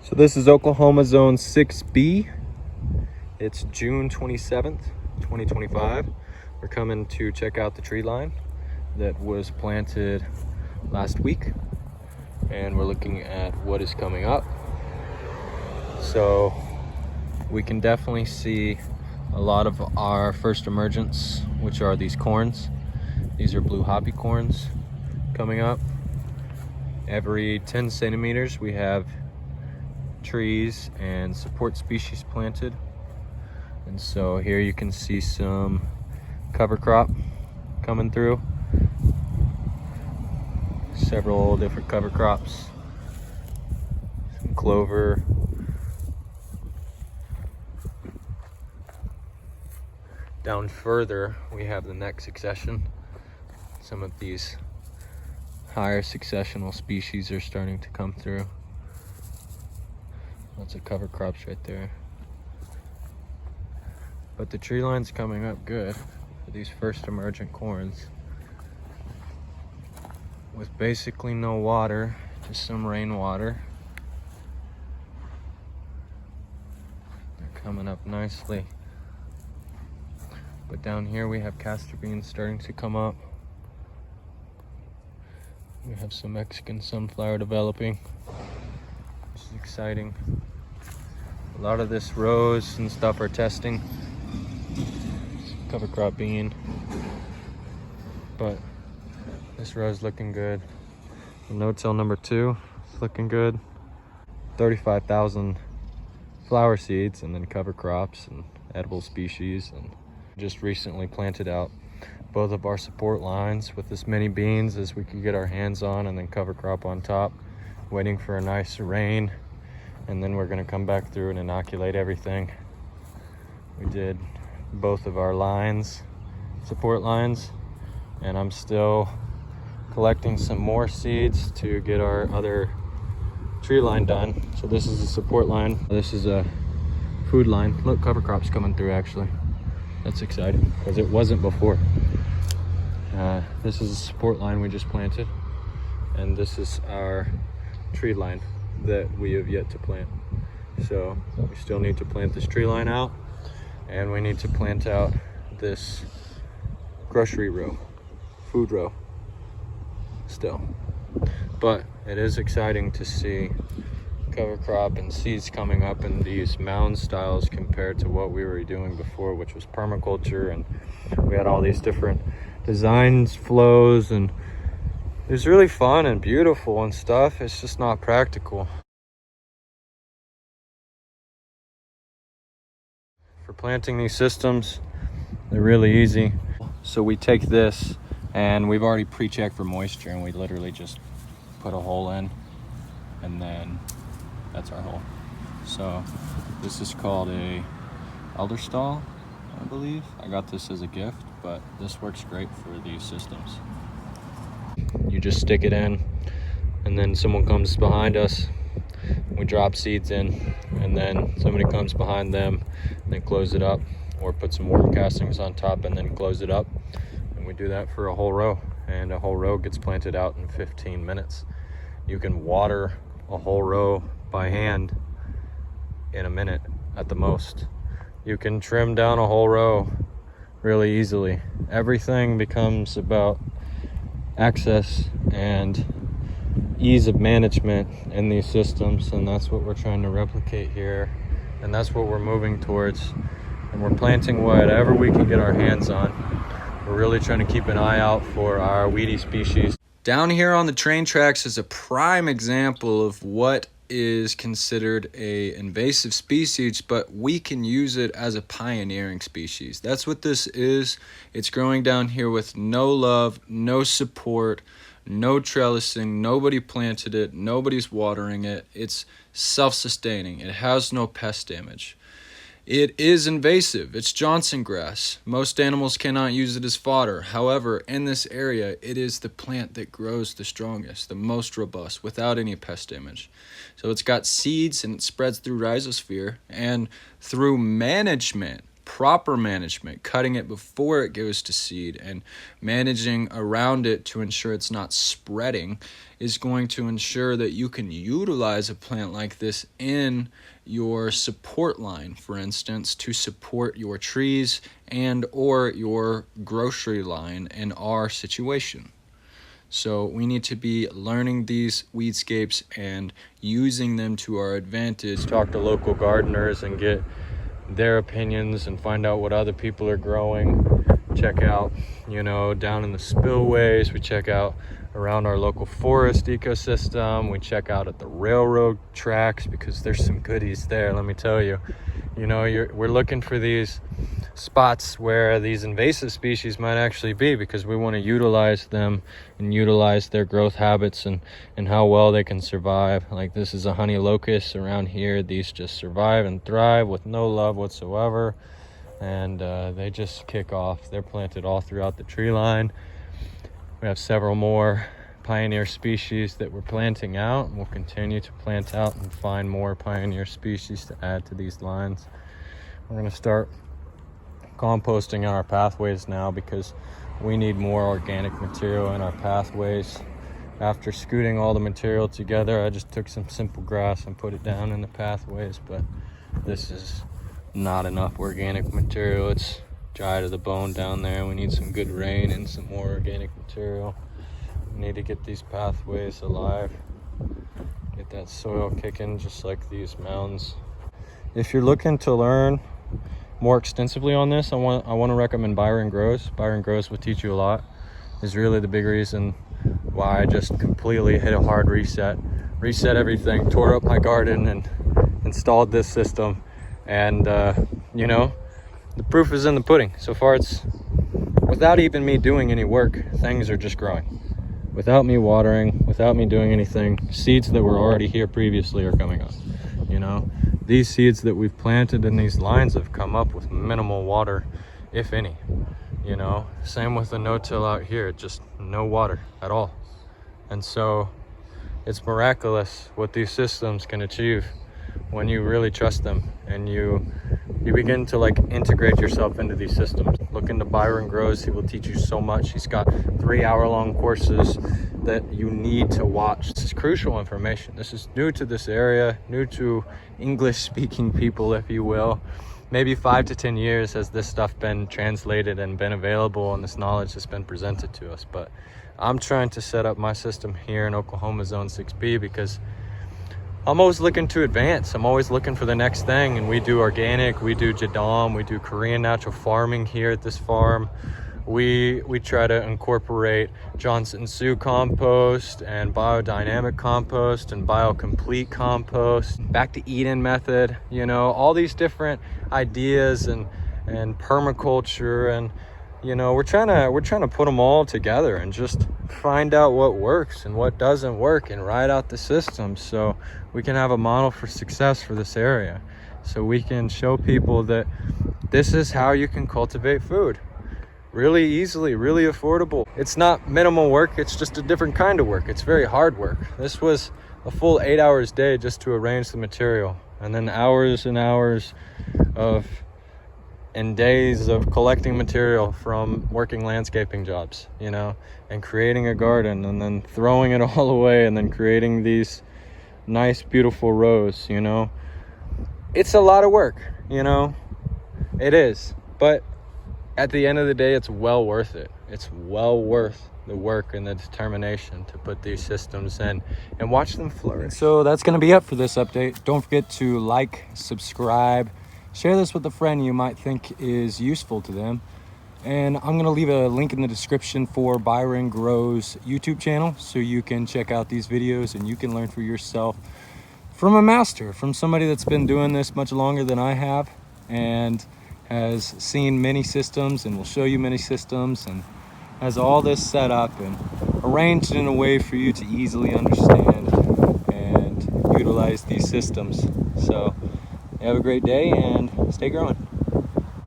So this is Oklahoma Zone 6B. It's June 27th, 2025. We're coming to check out the tree line that was planted last week, and we're looking at what is coming up. So we can definitely see a lot of our first emergence, which are these corns. These are blue hoppy corns coming up. Every 10 centimeters we have trees and support species planted. And so here you can see some cover crop coming through. Several different cover crops. Some clover. Down further we have the next succession. Some of these higher successional species are starting to come through. Lots of cover crops right there. But the tree line's coming up good for these first emergent corns. With basically no water, just some rainwater. They're coming up nicely. But down here we have castor beans starting to come up. We have some Mexican sunflower developing, which is exciting. A lot of this rose and stuff are testing. Cover crop bean. But this rose looking good. No-till number 2 is looking good. 35,000 flower seeds and then cover crops and edible species. And just recently planted out both of our support lines with as many beans as we could get our hands on, and then cover crop on top, waiting for a nice rain. And then we're gonna come back through and inoculate everything. We did both of our lines, support lines, and I'm still collecting some more seeds to get our other tree line done. So this is a support line. This is a food line. Look, cover crops coming through actually. That's exciting because it wasn't before. This is a support line we just planted, and this is our tree line that we have yet to plant. So we still need to plant this tree line out, and we need to plant out this grocery row, food row still. But it is exciting to see cover crop and seeds coming up in these mound styles compared to what we were doing before, which was permaculture, and we had all these different designs, flows, and it was really fun and beautiful and stuff. It's just not practical. For planting these systems, they're really easy. So we take this, and we've already pre-checked for moisture, and we literally just put a hole in, and then that's our hole. So this is called a elder stall, I believe. I got this as a gift, but this works great for these systems. You just stick it in, and then someone comes behind us, we drop seeds in, and then somebody comes behind them and then close it up, or put some worm castings on top and then close it up. And we do that for a whole row, and a whole row gets planted out in 15 minutes. You can water a whole row by hand in a minute at the most. You can trim down a whole row really easily. Everything becomes about access and ease of management in these systems, and that's what we're trying to replicate here, and that's what we're moving towards. And we're planting whatever we can get our hands on. We're really trying to keep an eye out for our weedy species. Down here on the train tracks is a prime example of what is considered a invasive species, but we can use it as a pioneering species. That's what this is. It's growing down here with no love, no support, no trellising, nobody planted it, nobody's watering it. It's self-sustaining. It has no pest damage. It is invasive. It's Johnson grass. Most animals cannot use it as fodder. However, in this area, it is the plant that grows the strongest, the most robust, without any pest damage. So it's got seeds, and it spreads through rhizosphere, and through management, proper management, cutting it before it goes to seed and managing around it to ensure it's not spreading, is going to ensure that you can utilize a plant like this in your support line, for instance, to support your trees and or your grocery line in our situation. So we need to be learning these weedscapes and using them to our advantage. Talk to local gardeners and get their opinions and find out what other people are growing. Check out, down in the spillways. We check out around our local forest ecosystem. We check out at the railroad tracks because there's some goodies there, let me tell you. We're looking for these spots where these invasive species might actually be, because we want to utilize them and utilize their growth habits and how well they can survive. Like, this is a honey locust around here. These just survive and thrive with no love whatsoever, and they just kick off. They're planted all throughout the tree line. We have several more pioneer species that we're planting out, and we'll continue to plant out and find more pioneer species to add to these lines. We're going to start composting our pathways now because we need more organic material in our pathways. After scooting all the material together, I just took some simple grass and put it down in the pathways, but this is not enough organic material. It's dry to the bone down there. We need some good rain and some more organic material. We need to get these pathways alive, get that soil kicking just like these mounds. If you're looking to learn more extensively on this, I want to recommend Byron Grows. Byron Grows will teach you a lot. Is really the big reason why I just completely hit a hard reset everything, tore up my garden and installed this system. And the proof is in the pudding. So far, it's without even me doing any work, things are just growing. Without me watering, without me doing anything, seeds that were already here previously are coming up. These seeds that we've planted in these lines have come up with minimal water, if any. Same with the no-till out here, just no water at all. And so it's miraculous what these systems can achieve when you really trust them and you begin to integrate yourself into these systems. Look into Byron Grows. He will teach you so much. He's got 3-hour-long courses that you need to watch. This is crucial information. This is new to this area, new to English-speaking people, if you will. Maybe 5 to 10 years has this stuff been translated and been available, and this knowledge has been presented to us. But I'm trying to set up my system here in Oklahoma Zone 6B because I'm always looking to advance. I'm always looking for the next thing. And we do organic, we do Jadam, we do Korean natural farming here at this farm. We try to incorporate Johnson Sioux compost and biodynamic compost and biocomplete compost, back to Eden method, all these different ideas and permaculture, and we're trying to put them all together and just find out what works and what doesn't work and ride out the system so we can have a model for success for this area, so we can show people that this is how you can cultivate food really easily, really affordable. It's not minimal work, it's just a different kind of work. It's very hard work. This was a full 8 hours a day just to arrange the material, and then hours and hours and days of collecting material from working landscaping jobs, and creating a garden, and then throwing it all away, and then creating these nice, beautiful rows, It's a lot of work, It is. But at the end of the day, it's well worth it. It's well worth the work and the determination to put these systems in and watch them flourish. So that's going to be it for this update. Don't forget to like, subscribe, share this with a friend you might think is useful to them. And I'm going to leave a link in the description for Byron Grows YouTube channel so you can check out these videos and you can learn for yourself from a master, from somebody that's been doing this much longer than I have and has seen many systems and will show you many systems and has all this set up and arranged in a way for you to easily understand and utilize these systems. So have a great day and stay growing.